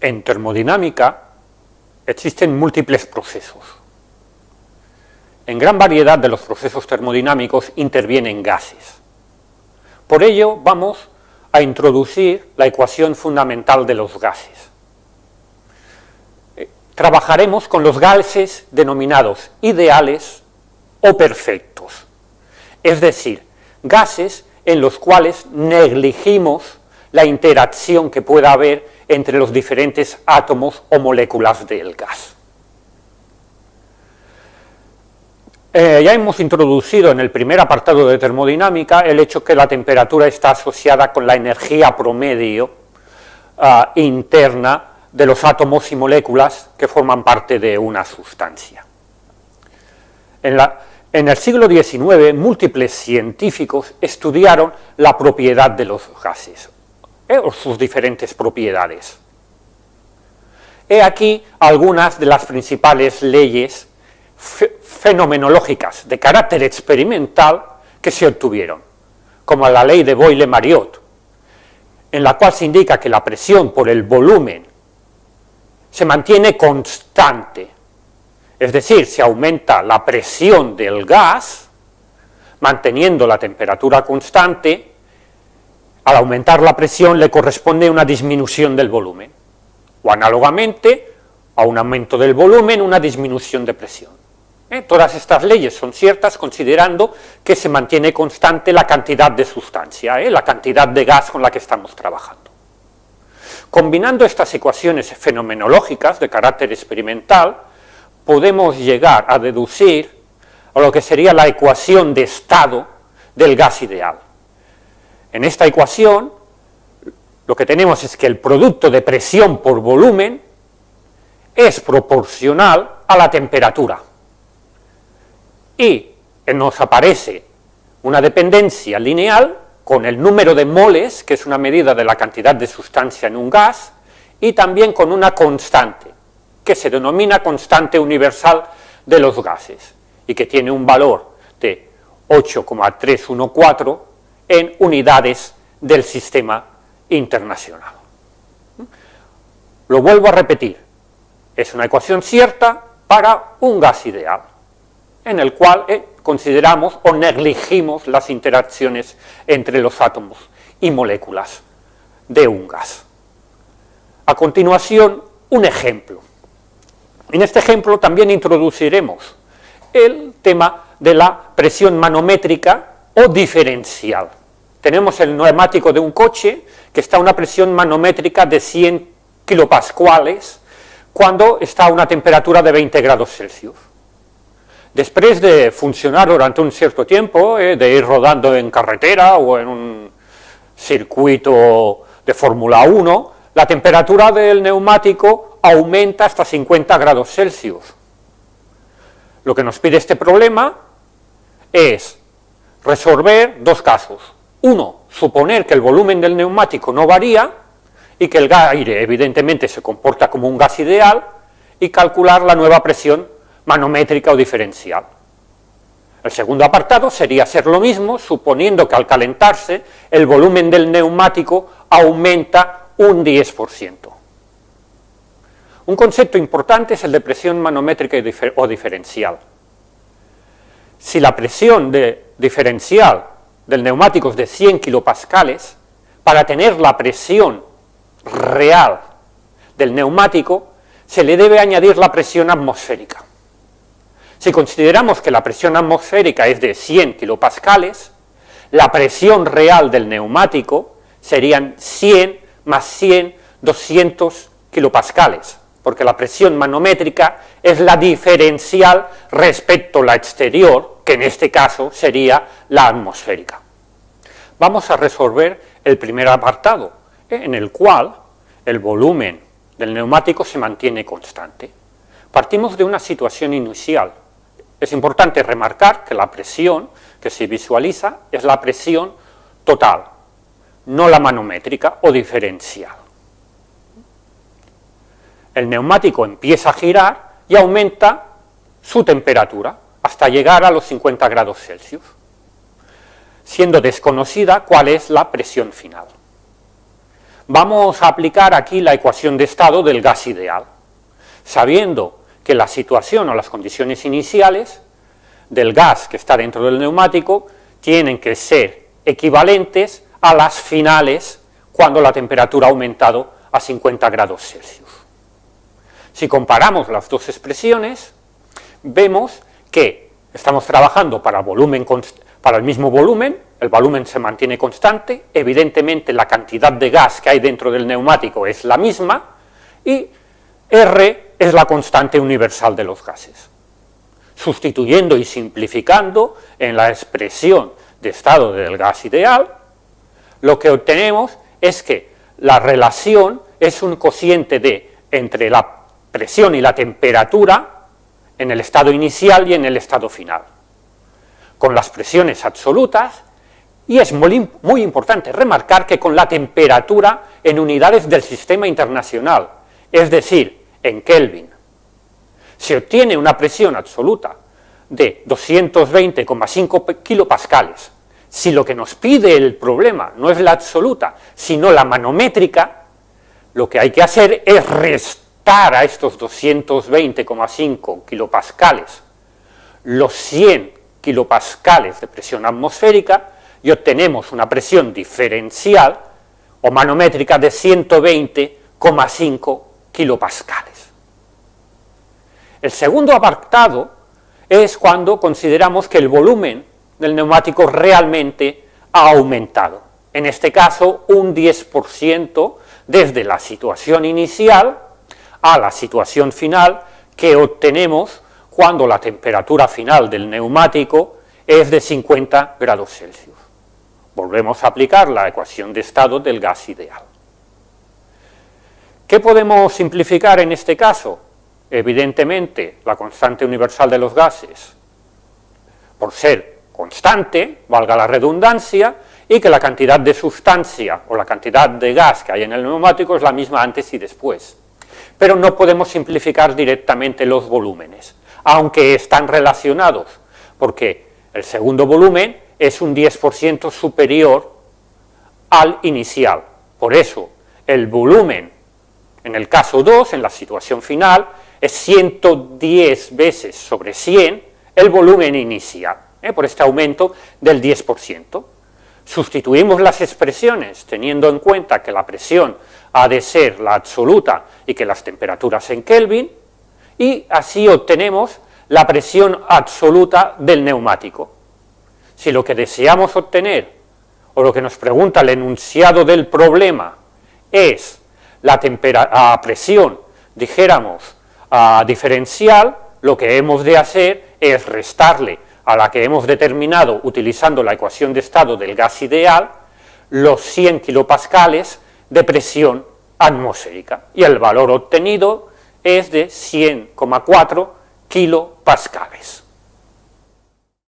En termodinámica existen múltiples procesos. En gran variedad de los procesos termodinámicos intervienen gases. Por ello vamos a introducir la ecuación fundamental de los gases. Trabajaremos con los gases denominados ideales o perfectos, es decir, gases en los cuales negligimos la interacción que pueda haber entre los diferentes átomos o moléculas del gas. Ya hemos introducido en el primer apartado de termodinámica el hecho que la temperatura está asociada con la energía promedio interna de los átomos y moléculas que forman parte de una sustancia. En el siglo XIX, múltiples científicos estudiaron la propiedad de los gases, o sus diferentes propiedades. He aquí algunas de las principales leyes fenomenológicas de carácter experimental que se obtuvieron, como la ley de Boyle-Mariotte, en la cual se indica que la presión por el volumen se mantiene constante, es decir, se aumenta la presión del gas, manteniendo la temperatura constante. Al aumentar la presión le corresponde una disminución del volumen, o análogamente a un aumento del volumen, una disminución de presión. Todas estas leyes son ciertas considerando que se mantiene constante la cantidad de sustancia, la cantidad de gas con la que estamos trabajando. Combinando estas ecuaciones fenomenológicas de carácter experimental, podemos llegar a deducir a lo que sería la ecuación de estado del gas ideal. En esta ecuación lo que tenemos es que el producto de presión por volumen es proporcional a la temperatura y nos aparece una dependencia lineal con el número de moles, que es una medida de la cantidad de sustancia en un gas, y también con una constante, que se denomina constante universal de los gases, y que tiene un valor de 8,314 en unidades del sistema internacional. Lo vuelvo a repetir, es una ecuación cierta para un gas ideal, en el cual consideramos o negligimos las interacciones entre los átomos y moléculas de un gas. A continuación, un ejemplo. En este ejemplo también introduciremos el tema de la presión manométrica o diferencial. Tenemos el neumático de un coche que está a una presión manométrica de 100 kilopascales cuando está a una temperatura de 20 grados Celsius. Después de funcionar durante un cierto tiempo, de ir rodando en carretera o en un circuito de Fórmula 1, la temperatura del neumático aumenta hasta 50 grados Celsius. Lo que nos pide este problema es resolver dos casos. Uno, suponer que el volumen del neumático no varía y que el aire evidentemente se comporta como un gas ideal, y calcular la nueva presión manométrica o diferencial. El segundo apartado sería hacer lo mismo, suponiendo que al calentarse el volumen del neumático aumenta un 10%. Un concepto importante es el de presión manométrica o diferencial. Si la presión diferencial del neumático es de 100 kilopascales, para tener la presión real del neumático se le debe añadir la presión atmosférica. Si consideramos que la presión atmosférica es de 100 kilopascales, la presión real del neumático serían 100 más 100, 200 kilopascales, porque la presión manométrica es la diferencial respecto a la exterior, que en este caso sería la atmosférica. Vamos a resolver el primer apartado, en el cual el volumen del neumático se mantiene constante. Partimos de una situación inicial. Es importante remarcar que la presión que se visualiza es la presión total, no la manométrica o diferencial. El neumático empieza a girar y aumenta su temperatura hasta llegar a los 50 grados Celsius, siendo desconocida cuál es la presión final. Vamos a aplicar aquí la ecuación de estado del gas ideal, sabiendo que la situación o las condiciones iniciales del gas que está dentro del neumático tienen que ser equivalentes a las finales cuando la temperatura ha aumentado a 50 grados Celsius. Si comparamos las dos expresiones, vemos que estamos trabajando para el mismo volumen, el volumen se mantiene constante, evidentemente la cantidad de gas que hay dentro del neumático es la misma, y R es la constante universal de los gases. Sustituyendo y simplificando en la expresión de estado del gas ideal, lo que obtenemos es que la relación es un cociente entre la presión y la temperatura en el estado inicial y en el estado final, con las presiones absolutas, y es muy importante remarcar que con la temperatura en unidades del sistema internacional, es decir, en Kelvin. Se obtiene una presión absoluta de 220,5 kilopascales. Si lo que nos pide el problema no es la absoluta, sino la manométrica, lo que hay que hacer es restar a estos 220,5 kilopascales los 100 kilopascales de presión atmosférica y obtenemos una presión diferencial o manométrica de 120,5 kilopascales. El segundo apartado es cuando consideramos que el volumen del neumático realmente ha aumentado. En este caso, un 10% desde la situación inicial a la situación final que obtenemos cuando la temperatura final del neumático es de 50 grados Celsius. Volvemos a aplicar la ecuación de estado del gas ideal. ¿Qué podemos simplificar en este caso? Evidentemente, la constante universal de los gases, por ser constante, valga la redundancia, y que la cantidad de sustancia o la cantidad de gas que hay en el neumático es la misma antes y después. Pero no podemos simplificar directamente los volúmenes, aunque están relacionados, porque el segundo volumen es un 10% superior al inicial. Por eso, el volumen, en el caso 2, en la situación final, es 110 veces sobre 100 el volumen inicial, por este aumento del 10%. Sustituimos las expresiones teniendo en cuenta que la presión ha de ser la absoluta y que las temperaturas en Kelvin, y así obtenemos la presión absoluta del neumático. Si lo que deseamos obtener, o lo que nos pregunta el enunciado del problema, es la presión, dijéramos, diferencial, lo que hemos de hacer es restarle a la que hemos determinado utilizando la ecuación de estado del gas ideal los 100 kilopascales de presión atmosférica, y el valor obtenido es de 100,4 kilopascales.